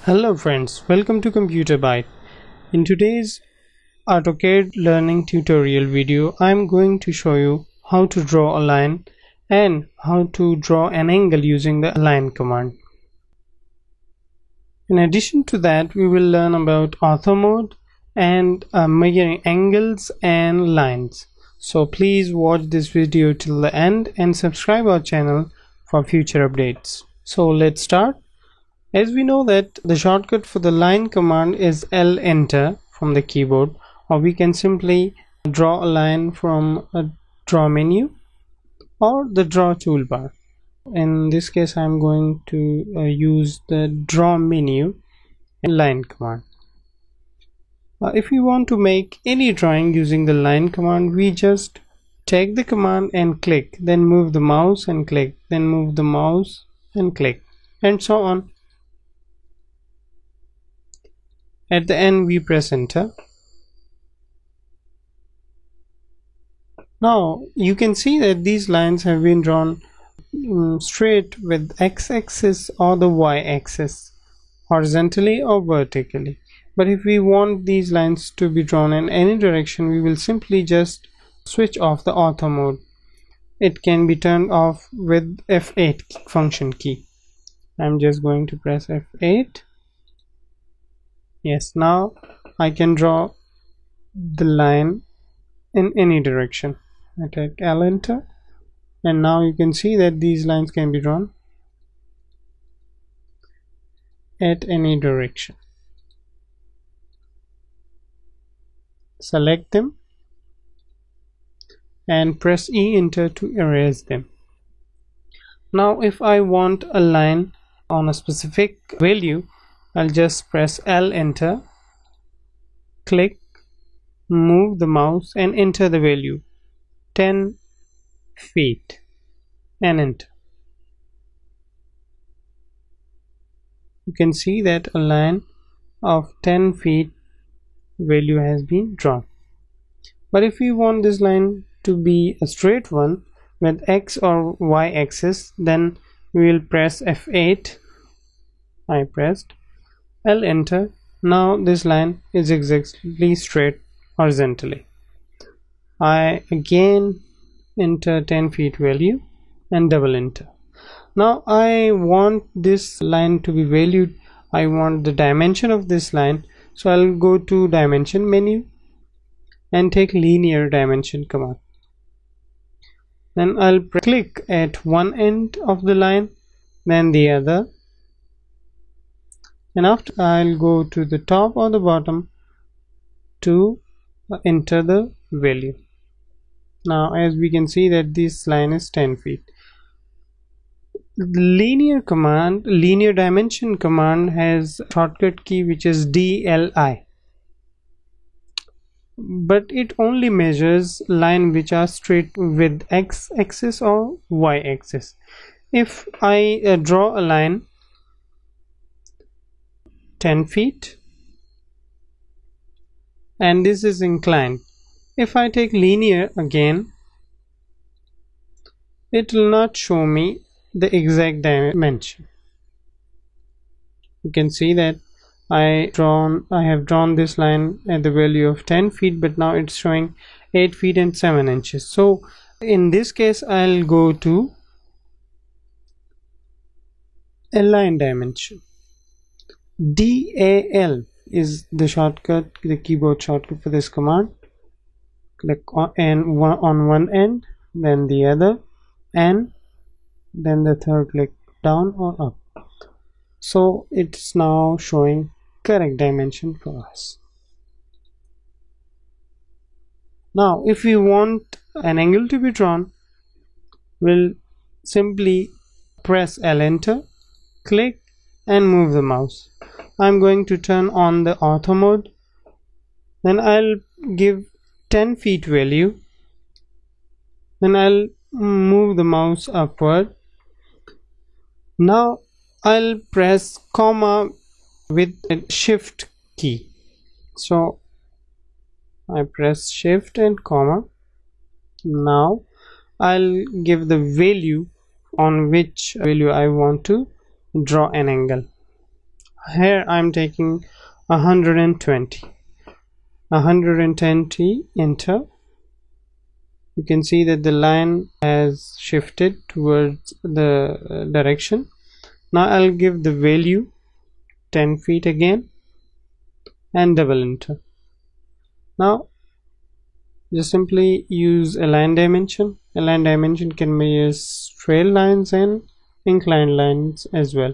Hello friends, welcome to Computer Byte. In today's AutoCAD learning tutorial video, I'm going to show you how to draw a line and how to draw an angle using the align command. In addition to that, we will learn about ortho mode and measuring angles and lines. So please watch this video till the end and subscribe our channel for future updates. So let's start. As we know that the shortcut for the line command is L enter from the keyboard, or we can simply draw a line from a draw menu or the draw toolbar. In this case I'm going to use the draw menu and line command. If we want to make any drawing using the line command, we just take the command and click, then move the mouse and click, then move the mouse and click, and so on. At the end we press enter. Now you can see that these lines have been drawn straight with x-axis or the y-axis, horizontally or vertically. But if we want these lines to be drawn in any direction, we will simply just switch off the ortho mode. It can be turned off with F8 function key. I'm just going to press F8. Yes, now I can draw the line in any direction. I take L enter, and now you can see that these lines can be drawn at any direction. Select them and press E enter to erase them. Now if I want a line on a specific value, I'll just press L enter, click, move the mouse and enter the value 10 feet and enter. You can see that a line of 10 feet value has been drawn. But if we want this line to be a straight one with X or Y axis, then we will press F8. I pressed L enter. Now this line is exactly straight horizontally. I again enter 10 feet value and double enter. Now I want this line to be valued. I want the dimension of this line, so I'll go to dimension menu and take linear dimension command. Then I'll click at one end of the line, then the other, and after I'll go to the top or the bottom to enter the value. Now as we can see that this line is 10 feet. The linear dimension command has a shortcut key which is DLI, but it only measures lines which are straight with X axis or Y axis. If I draw a line 10 feet and this is inclined, if I take linear again, it will not show me the exact dimension. You can see that I have drawn this line at the value of 10 feet, but now it's showing 8 feet and 7 inches. So in this case I'll go to align dimension. DAL is the shortcut, the keyboard shortcut for this command. Click on one end, then the other, and then the third, click down or up. So it's now showing correct dimension for us. Now if we want an angle to be drawn, we'll simply press L enter, click and move the mouse. I'm going to turn on the ortho mode, then I'll give 10 feet value, then I'll move the mouse upward. Now I'll press comma with a shift key, so I press shift and comma. Now I'll give the value on which value I want to draw an angle. Here I'm taking 120, enter. You can see that the line has shifted towards the direction. Now I'll give the value 10 feet again and double enter. Now just simply use align dimension. Align dimension can measure straight lines and inclined lines as well.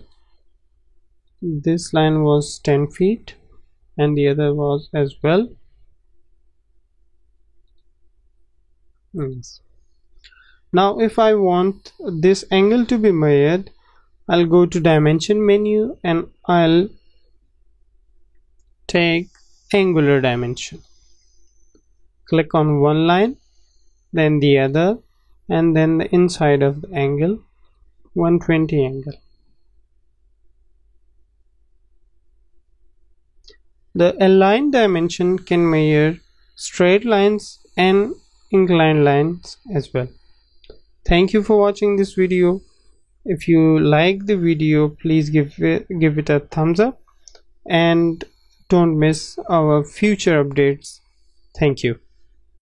This line was 10 feet and the other was as well. Yes. Now if I want this angle to be measured, I'll go to dimension menu and I'll take angular dimension. Click on one line, then the other, and then the inside of the angle, 120 angle. The align dimension can measure straight lines and inclined lines as well. Thank you for watching this video. If you like the video, please give it a thumbs up and don't miss our future updates. Thank you.